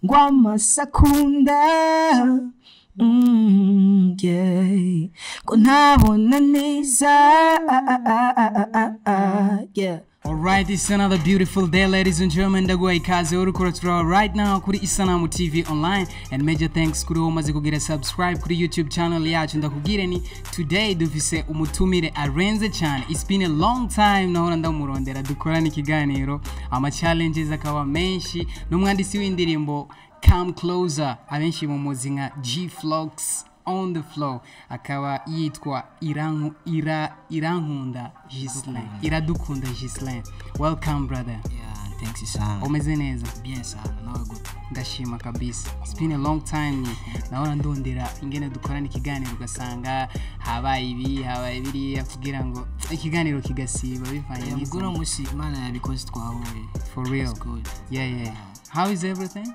ngwamasakunda yeah ko ntabona neza yeah. Alright, it's another beautiful day, ladies and gentlemen. Ndagwa ikaze urukora turawa right now kuri Isanamu TV online, and major thanks kuri umaze kugira subscribe kuri YouTube channel yacu. Ndakubwire ni today dufise umutumire arenze cyane. It's been a long time nahora ndamurondera dukorana ikiganiro, ama challenges akaba menshi, n'umwandisi w'indirimbo Come Closer abenshi mu muzinga G Floks on the floor akaba yitwa irankunda Gislain iradukunda Gislain. Welcome brother. Yeah, thanks sana. Umeze neza? Bien sana, nawe good. Ndashima kabisa. It's been a long time naona ndondera ingene dukorana ikiganiro ugasanga habaye biri kugira ngo ikiganiro kigasiba bivanye n'iguro musi Imana yabikoze twahuye. For real. Good. Yeah. How is everything?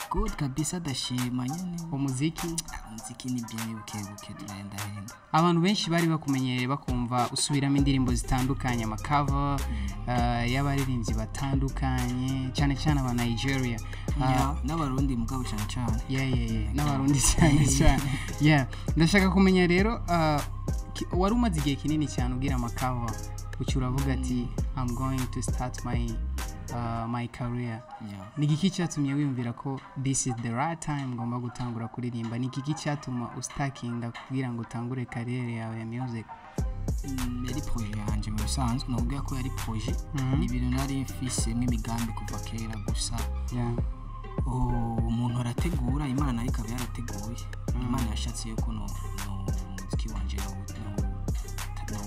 Good kabisa, dashima nyene. Umuziki ni bien buke turenda henda. Abantu benshi bari bakumenyereye bakumva usubiramo indirimbo zitandukanye, ama cover y'abaririmbyi batandukanye cyane aba Nigeria n'abarundi mugabo cyane. Yeah. N'abarundi cyane. Yeah. Ndashaka kumenya rero wari umaze igihe kinini cyane ugira ama cover ucyuravuga ati I'm going to start my career. Nigiki cyatumye wiyumvira ko this is the right time ngomba gutangura kuririmba? Nigiki cyatuma ustakinga kugira ngo utangure career yawe ya music? Yari projet yanje mu bisanzwe, nubwo ko yari projet ni ibintu nari mfise n'imigambi kuva kera gusa. Umuntu arategura, Imana nayo ikaba yarateguye. Imana yashatse yuko no muziki wanje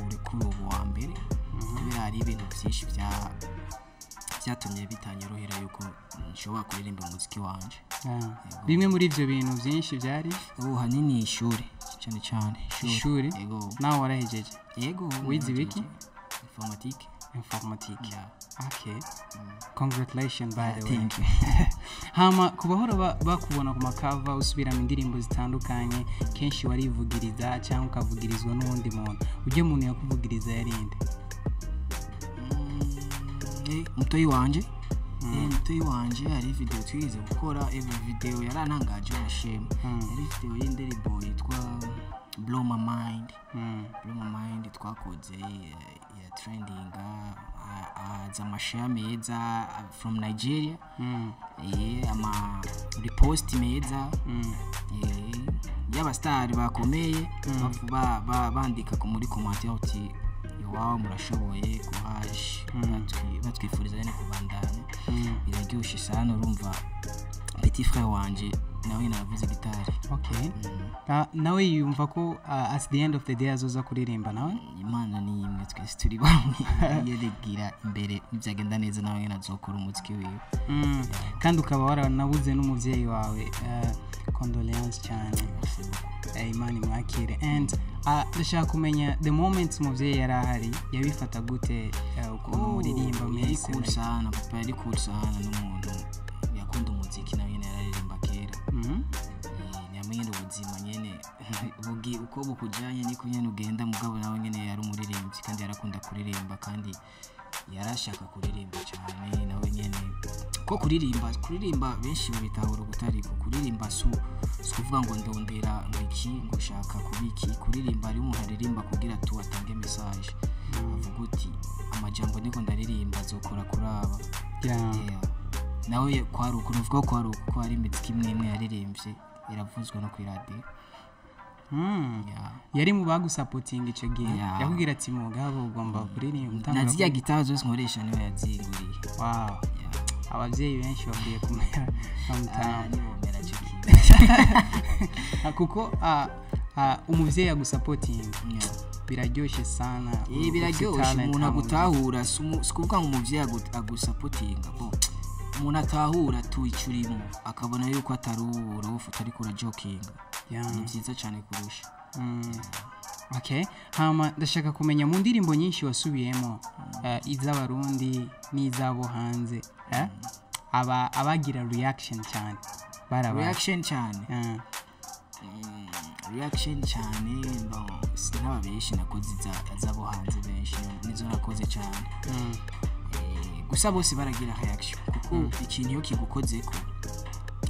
uri kuri ubu wa mbere, kubera ari ibintu byinshi byatumye bitanyorohera yuko nshobora kuririmba umuziki wanje. Bimwe muri ivyo bintu byinshi byari hanini ishuri cyane. Ishuri? Yego. Nawe warahejeje? Yego. Wize biki? Informatique. Yeah. Okay. Congratulations by the way. Thank you. Hama kubahora bakubona ku makava usubiramo indirimbo zitandukanye, kenshi warivugiriza cyangwa ukavugirizwa n'undi muntu. Uje umuntu yakuvugiriza yarinde? Mutoyi wanje hari video twize gukora. Every video yaranangaje amashema. Hari video y'indirimbo yitwa Blow My Mind twakoze ya trending amashare meza from Nigeria. Ama repost meza y'abastari bakomeye bandika muri commentaire uti wow murashoboye kuhaje batwifuriza cyane kubandana. Biraryoshe sana, urumva petit frère wanje nawe navuze gitari. Okay. Nawe yumva ko at the end of the day azoza kuririmba nawe? Imana ni imwe, twese turi bamwe. Yeregira imbere byagenda neza nawe nazokora umuziki wiwe. Kandi ukaba waranabuze n'umuvyeyi wawe. Condolences cyane. Imana imwakire. And ndashaka kumenya the moment umuvyeyi yarahari yabifata gute ukuntu muririmba mwese? Cool sana, papa yari cool sana, n'umuntu yakunda umuziki nawe yararirimba kera. Nyamwene ubuzima nyene bugi uko bukujanye niko nyene ugenda, mugabo nawe nyene yari umuririmbyi kandi yarakunda kuririmba kandi yarashaka kuririmba cyane nawe nyene. Ko kuririmba benshi babitahura gutari ko kuririmba kuvuga ngo ndondera ngiki ngo shaka kubiki. Kuririmba ari umuntu aririmba kugira tu atange message, avuga uti amajambo niko ndaririmba zokora kuraba. Nawe kwaruko uvuga ko ari imiziki imwe yaririmbye iravuzwe no kuri radio. Yari mu bagusupporting icyo gihe yakubwira ati mugabo ugomba kuririmba naziya gitazo zose nkoresha niwe yaziguriye. Wow. Abavyeyi benshi bagiye kumera ni bomera chiki kuko umuvyeyi agusupporting biraryoshe sana. Biraryoshe umuntu agutahura, sikuvuga ngo umuvyeyi agusupportinga bo umuntu atahura tuyicurimo akabona yuko atari urofu atari kura joking. Ni byiza cyane kurusha. Okay. Hama ndashaka kumenya mu ndirimbo nyinshi wasubiyemo iz'abarundi n'izabo hanze abagira reaction cyane reaction cyane sinababeshi nakoze izabo hanze benshi nizo nakoze cyane. gusa bose baragira reaction kuko ikintu yo kigukoze ko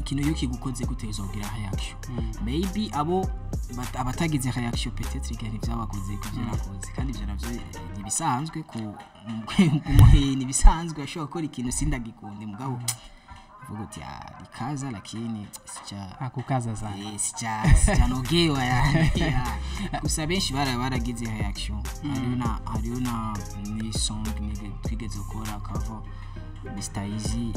ikintu iyo kigukoze guteza kugira reaction maybe abo abatagize reaction peut-être igari byabakoze kugera koze kandi ibyo navyo nibisanzwe ku muhini bisanzwe ashobora gukora ikintu sindagikunde mugabo vuga uti ikaza lakini sija akukaza sana sija nogewa yani gusa benshi baragize reaction hariyo na ni song nige twigeze gukora cover Mr. Eazi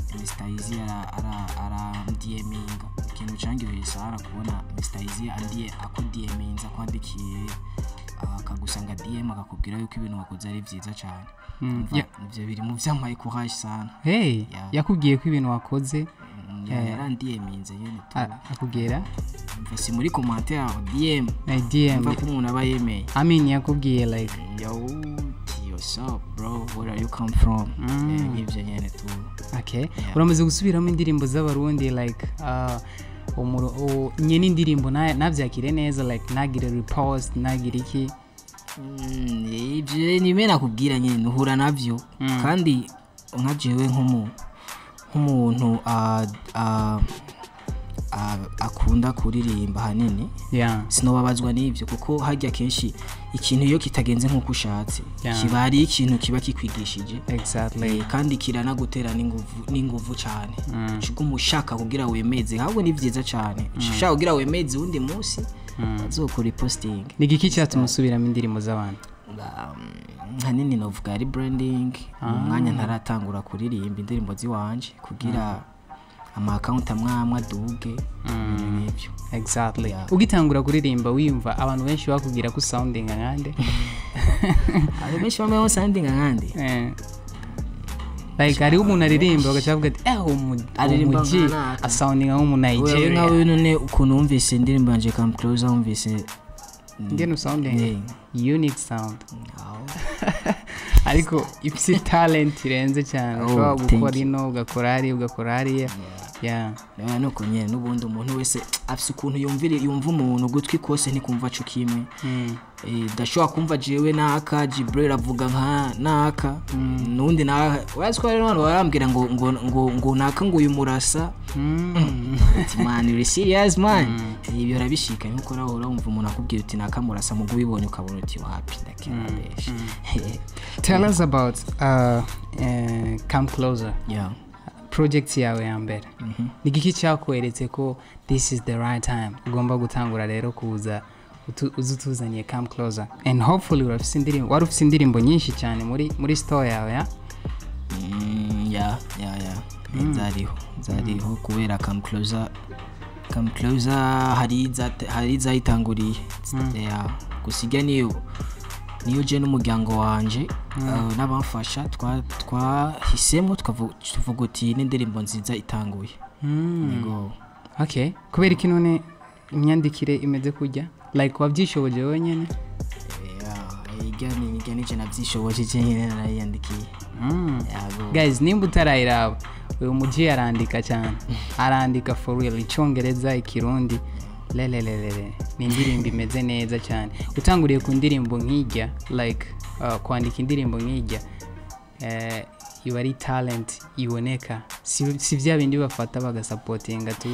ara DMinga ikintu cyangiye sana kubona Mr. Eazi andiye akuDMinza kwandikiye akagusanga DM akakubwira yuko ibintu wakoze ari byiza cyane ivyo biri mu vyamaye courage sana yakubwiye ko ibintu wakoze yarandiyeminze yene akubwira mvasi muri commentaire DM ko umuntu aba yemeye yakubwiye like yo what's up bro where are you come from ivyo nyene tu uramaze gusubiramo indirimbo z'abarundi like nyene indirimbo navyakire neza like nagire repost nagire iki ivyo nimena kubwira nyene nuhura navyo kandi nkajewe nk'umuntu akunda kuririmba hanini sinobabazwa n'ivyo kuko hajya kenshi ikintu iyo kitagenze nkuko ushatse kibari ikintu kiba kikwigishije kandi kiranagutera n'inguvu cyane cyo umushaka kugira wemeze ahubwo ni byiza cyane ushaka kugira wemeze undi munsi azokora posting ni giki cyatumusubiramo indirimbo z'abantu hanini novuga ari branding umwanya ntaratangura kuririmba indirimbo ziwanje kugira ama account amwe aduge n'ibyo ugitangura kuririmba wiyumva abantu benshi bakubwira ko sounding nkande ari benshi bamwe sounding nkande like ari umuntu aririmba bagacavuga ati umuji asounding nk'umuntu Nigeria nawe none ukuntu umvise indirimbo yanje come closer umvise ngeno sounding unique sound ariko ifite talent irenze cyane ushobora gukora ino ugakora hariya nuko nyene n'ubundi umuntu wese afise ukuntu yumva umuntu gutwi kose ntikumva cyo kimwe dashobora kumva jewe naka Jibril avuga naka nundi na waziko rero hano barambwira ngo naka ngo uyu murasa man you serious man ibyo rabishika nkuko rahora umva umuntu akubwira uti naka murasa mu gubibonye ukabona uti happy ndakenesh tell us about come closer project yawe ya mbere ni giki cyakweretse ko this is the right time ugomba gutangura rero kuza uzutuzaniye come closer and hopefully warufise indirimbo nyinshi cyane muri store yawe zariho kubera come closer hari zayitanguriye gusiga niyo je n'umuryango wanje n'abamfasha twahisemo tuvuga uti n'indirimbo nziza itanguye yego kubera iki none imyandikire imeze kujya like wabyishoboje wenyene igani je nabyishoboje cyane narayandikiye guys nimba utarayiraba uyu muji yarandika cyane arandika for real icyongereza ikirundi lelelelele ni indirimbo imeze neza cyane utanguriye ku ndirimbo nk'ijya like kwandika indirimbo nk'ijya iba ari talent iboneka si bya bindi bafata bagasupportinga tu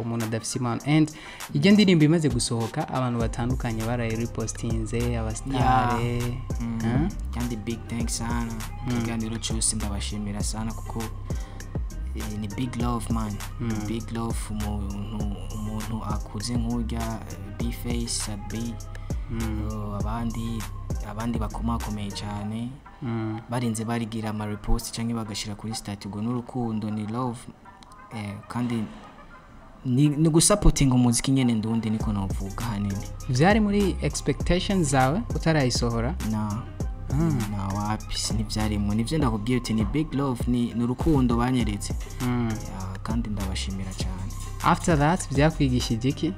umuntu adafite impano and ijya ndirimbo imaze gusohoka abantu batandukanye barayipostinze abastare kandi big thanks sana ikiganiro cyose ndabashimira sana kuko ni big love man big love umuntu akuze nk'urya be face be abandi bakomakomeye cyane barinze barigira ama repost cyangwa bagashira kuri status ngo n'urukundo ni love kandi ni gusupporting umuziki nyene ndundi niko navuga hanini byari muri expectations zawe utarayisohora na wapi ntibyarimo nivyo ndakubwiye uti ni big love ni urukundo banyeretse kandi ndabashimira cyane after that byakwigishije iki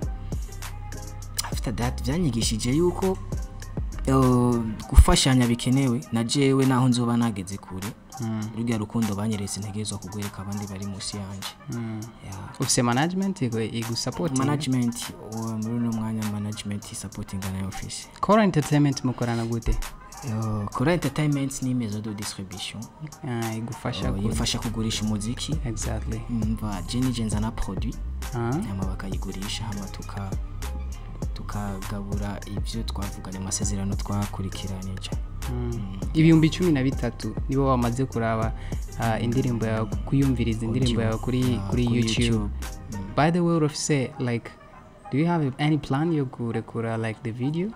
after that byanyigishije yuko gufashanya bikenewe na jewe naho nzoba nageze kure urugya rukundo banyeretse ntegezwa kugwereka abandi bari musi yanje ufise management igu support management muri no mwanya management supporting na office core entertainment mukorana gute Kora entertainment ni maison de distribution igufasha kugurisha umuziki. Exactly. Mva Jenny Jenza na produit nyama bakayigurisha hama tukagabura ibyo twavuganye amasezerano twakurikiranye cyane. Ibihumbi 13 nibo bamaze kuraba indirimbo yawe kuyumviriza indirimbo yawe kuri YouTube. By the way, Afise, like, do you have any plan yo kurekura like the video?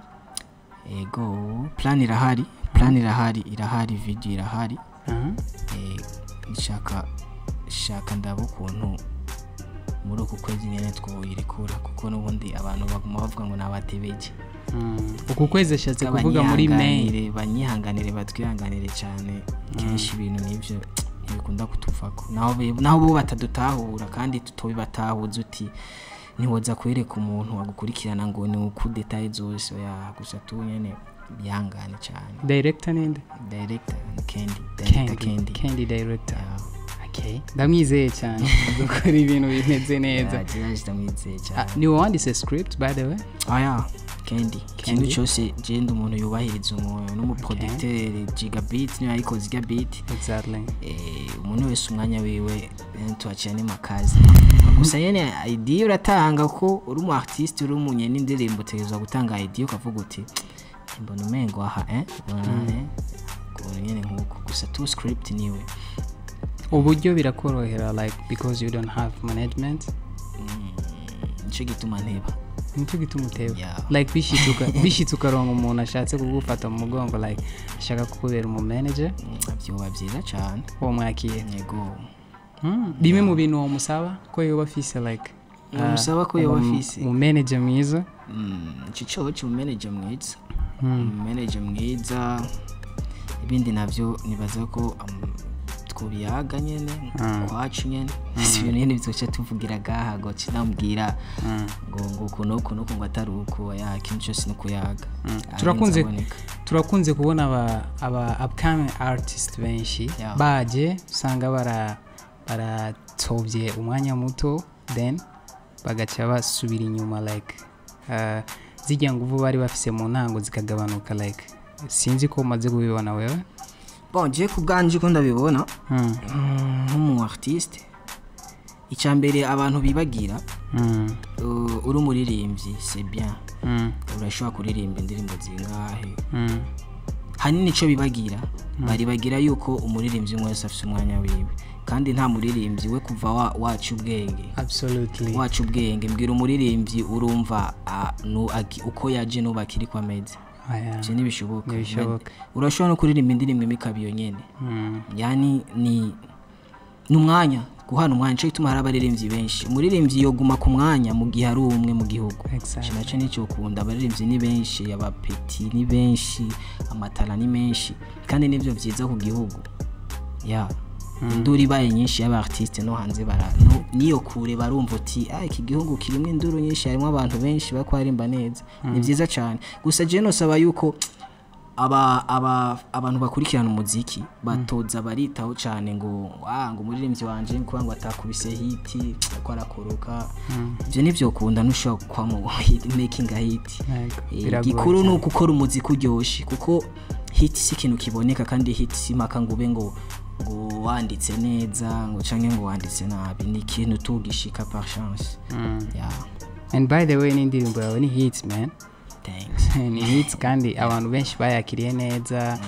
Ego plan irahari video irahari. Nshaka ndabo kuntu muri uku kwezi nyene twoyirekura kuko nubundi abantu baguma bavuga ngo nabatebeje. Uku kwezi ashatse kuvuga muri May. Banyihanganire batwihanganire cyane kenshi ibintu nivyo ntibikunda kutuvako naho bo batadutahura kandi tutobibatahuza uti ntiwoza kwereka umuntu wagukurikirana ngo ni uku details zose ya gusa tu nyene bihangane cyane. Director ninde? Director Candy director. Okay. Ndamwizeye cyane gukora ibintu bimeze neza. Ndamwizeye cyane. Ni wanditse script by the way? Yeah. Candy cyose genda umuntu yubahiriza umuntu n'umuproducteur gigabit niyo ayikoze gigabit. Exactly. Umuntu wese umwanya wiwe tuaciye ni makazi. Gusa yene idea uratanga ko uri mu artist uri umunye n'indirimbo tegezwa gutanga idea ukavuga uti mbona umengo aha ko nyene nkuko gusa tu script niwe. Uburyo birakorohera like because you don't have management. Nicyo gituma nteba. Like bishituka rongo umuntu ashatse kugufata mu mugongo like ashaka kukubera mu manager. Byoba byiza cyane. Wo mwakiye. Yego. Bimwe mu bintu wo musaba ko yoba afise like musaba ko yoba afise mu manager mwiza. Cico cyo manager mwiza. Manager mwiza ibindi navyo nibaza ko twobiyaga nyene kwacu nyene ibintu nyene bizoca tuvugira gaha go cinambwira ngo kuno ngo ataruko ya kintu cyose no kuyaga. Turakunze kubona aba upcoming artists benshi baje usanga baratobye umwanya muto then bagaca basubira inyuma like zijya nguvu bari bafise mu ntango zikagabanuka like sinzi ko umaze kubibona wewe. Bon, je kubganje ko ndabibona nk'umu artiste icyambere abantu bibagira uri umuririmbyi c'est bien urashobora kuririmba indirimbo zingahe hanini cyo bibagira bari bagira yuko umuririmbyi mwese afite umwanya wiwe kandi nta muririmbyi we kuva wacu ubwenge. Absolutely wacu ubwenge mbwira umuririmbyi urumva uko yaje no bakiri kwa meze. Je nibishoboka. Urashobora no kuririmba indirimbo imikabiyo nyene. Yani ni numwanya guhana umwanya cyo ituma harabaririmbyi benshi. Umuririmbyi yoguma ku mwanya mu gihe ari umwe mu gihugu. Cinaco nicyo ukunda abaririmbyi ni benshi abapeti ni benshi amatara ni menshi kandi nivyo vyiza ku gihugu. Induru ibaye nyinshi y'aba artiste no hanze niyo kure barumva uti iki gihugu kirimo induru nyinshi harimo abantu benshi bakwarimba neza. Ni byiza cyane gusa je no saba yuko abantu bakurikirana umuziki batoza baritaho cyane ngo umuririmbyi wanje ngo atakubise hit ko arakoroka. Je nivyo ukunda nushaka kwa mu making a hit. Gikuru no gukora umuziki uryoshye kuko hit si kintu kiboneka kandi hit si maka ngube ngo wanditse neza ngo canke ngo wanditse nabi ni kintu tugishika par chance. And by the way n'indirimbo yawe ni hits man. Thanks. Ni hits kandi abantu benshi bayakiriye neza.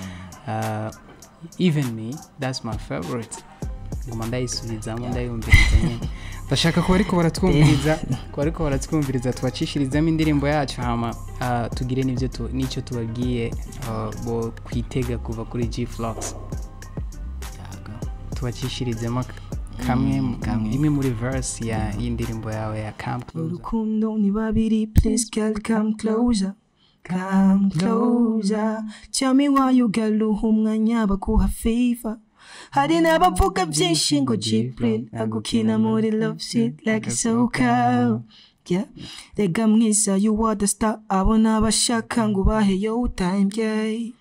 Even me, that's my favorite. Ngoma ndayisubizamo ndayumviriza nyine. Bashaka ko ariko baratwumviriza tubacishiriza indirimbo yacu hama tugire n'icyo tubabwiye bo kwitega kuva kuri G Floks. Tubacishirize kamwe muri verse ya indirimbo yawe ya Come Closer. Urukundo ni babiri, please girl come closer. Come closer. Tell me why you galuha umwanya baguha favor. Hari n'abavuga byinshi ngo G agukina muri love shit like so cold. yeah. Rega mwiza you are the star abona bashaka ngo bahe yo time yeah.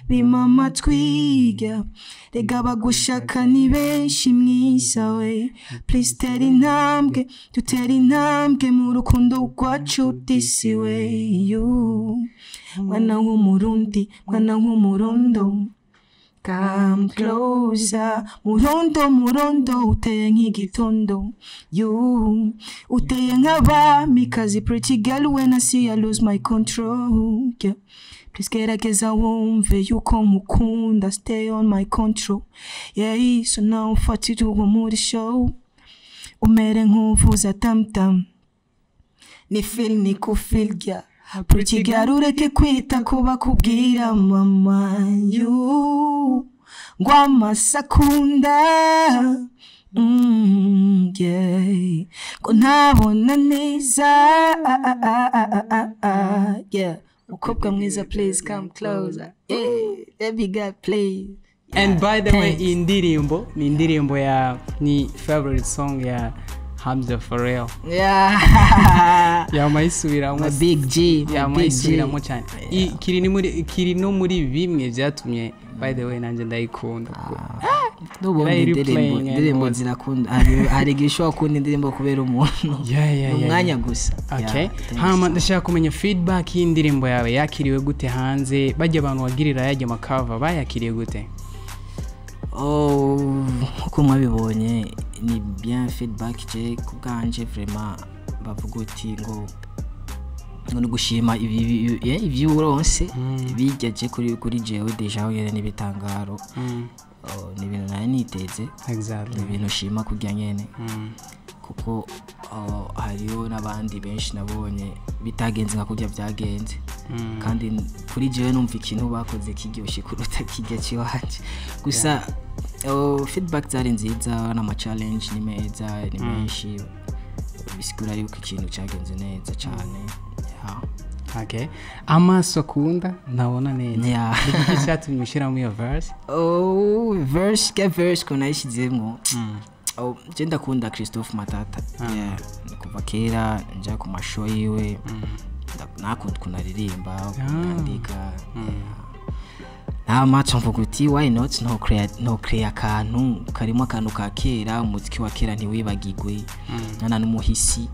Bima amatwi yeah. Rega bagushaka ni benshi mwiza we please tera intambwe dutera intambwe mu rukundo rwacu this way you mwana w'umurundi mwana w'umurundo come closer murondo uteye nk'igitondo you uteye nk'abamikazi pretty girl when I see I lose my control yeah. Please gerageza wumve yuko nkukunda stay on my control yeah so now ufatire uwo muri show umere nk'uvuza tamtam ni feel ni ku feel yeah. Pretty girl ureke kwita kuba kubwira mama you ngwa sakunda yeah ko ntabona neza yeah ukobwa mwiza please come closer yeah let me get play and by the way indirimbo ya ni favorite song ya Hamza for real yeah ya maisubiramo big G ya maisubiramo cyane kiri no muri bimwe byatumye by the way nanje ndayikunda n'ubundi indirimbo zirakunda hari gisho akunda indirimbo kubera umuntu umwanya gusa okay hama ndashaka kumenya feedback y'indirimbo yawe yakiriwe gute hanze bajya abantu wagirira yajya makava bayakiriye gute uko mwabibonye ni bien feedback je kubganje vraiment bavuga uti ngo gushima ibi uronse bijyaje kuri jewe deja yere nibitangaro ni ibintu nari niteze exactly ibintu shima kujya nyene kuko hariyo nabandi benshi nabonye bitagenze nka kujya byagenze kandi kuri jewe numva ikintu bakoze kiryoshye kuruta kijya kiwaje gusa feedback zari nziza na challenge ni meza ni menshi bisigura yuko ikintu cyagenze neza cyane okay amaso akunda nabona neza iki cyatumye ushira mu verse verse ko nayishizemo je ndakunda Christophe Matata kuva kera nja ku mashow yiwe nakunda kunaririmba ndika nta match mvuga uti why not no create akantu karimo akantu ka kera umuziki wa kera ntiwibagirwe nana n'umuhisi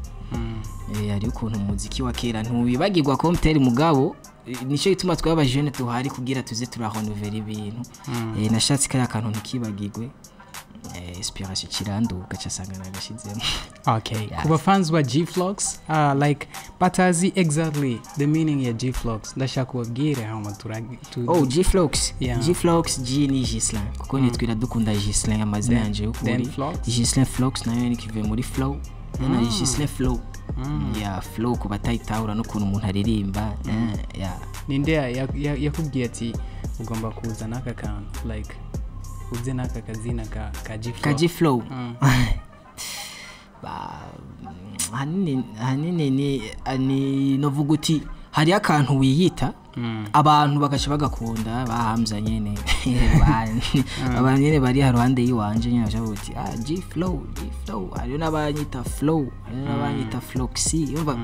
ari ukuntu umuziki wa kera ntiwibagirwa compter mugabo nico gituma twaba jeune tuhari kugira tuze turahonovera ibintu nashatse kare akantu ntikibagirwe inspiration kiranduka cyasanga nagashizemo okay kuba fans wa G Floks like batazi exactly the meaning ya G Floks ndashaka kubabwire hama turagi G Floks G Floks G ni Gislin kuko nitwira dukunda Gislin amazina yanje ukuri Gislin Floks nayo ni kive muri flow na Gislin flow flow kuba tayitahura no kuntu umuntu aririmba ninde yakubwiye ati ugomba kuzana aka kantu like uze naka kazina ka G Flow hanini novuga uti hari akantu wiyita abantu bagaca bagakunda bahamza nyene abantu nyene bari haruhande yiwanje nyene bacha uti G Flow ari nabanyita Flow ari nabanyita Floxy yumva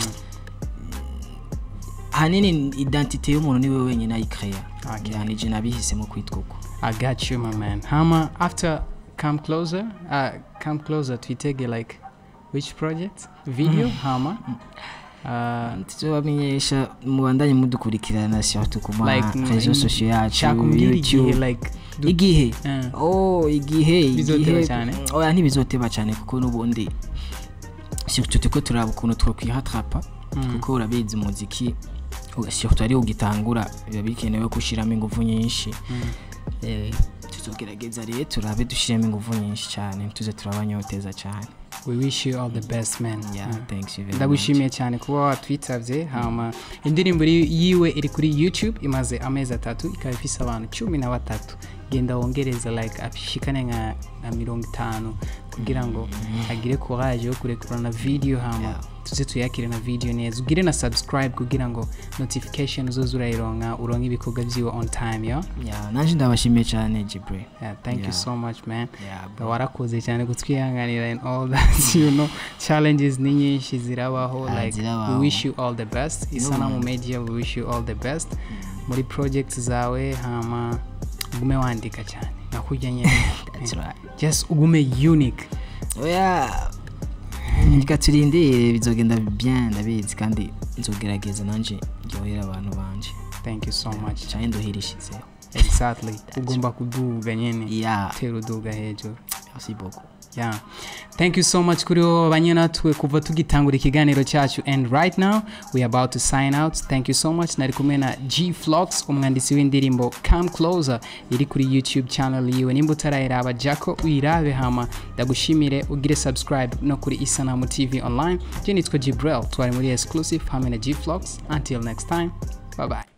hanini identity y'umuntu niwe wenyine ayikrea yani je nabihisemo kwitwuko I got you my man hama after come closer twitege like which project video hama tuzobamenyesha mubandanye mudukurikirana surtout kuma réseaux sociaux yacu YouTube like igihe bizoteba cyane ntibizoteba cyane kuko nubundi surtout ko turaba ukuntu twokwihatrapa kuko urabizi umuziki surtout ari ugitangura biba bikenewe kushiramo ingufu nyinshi tuzogerageza rero turabe dushiremo ingufu nyinshi cyane tuze turabanyoteza cyane we wish you all the best man thanks you very much ndagushimiye cyane kuba watwitavye hama indirimbo yiwe iri kuri YouTube imaze amezi 3 ikaba ifise abantu 13 genda wongereza like ashikane nka 50 kugira ngo agire courage yo kurekurana video hama tuze tuyakire na video neza ugire na subscribe kugira ngo notification uzoze urayironka uronke ibikorwa vyiwe on time yo. Yeah, nanje ndabashimiye cyane Jibre. Yeah, thank you so much man. Yeah, warakoze cyane kutwihanganira and all that you know challenges ni nyinshi zirabaho like we wish you all the best. Isanamu Media we wish you all the best. Muri projects zawe hama ugume wandika cyane nakujya nyene. That's right. Just ugume unique. Oya nikaturinde bizogenda bien ndabizi kandi nzogerageza nanje ryohera abantu banje. Thank you so much. Cyane ndohirishize. Exactly. Ugomba kuduga nyene. Yeah. Teruduga hejuru. Merci beaucoup. Yeah. Thank you so much kuri banyana twe kuva tugitangura ikiganiro cyacu and right now we are about to sign out. Thank you so much. Nari kumwe na G Floks umwanditsi w'indirimbo Come Closer iri kuri YouTube channel yiwe nimba utarayiraba Jacko uyirabe hama ndagushimire ugire subscribe no kuri Isanamu TV online. Je nitwa Jibril twari muri exclusive hamwe na G Floks. Until next time. Bye bye.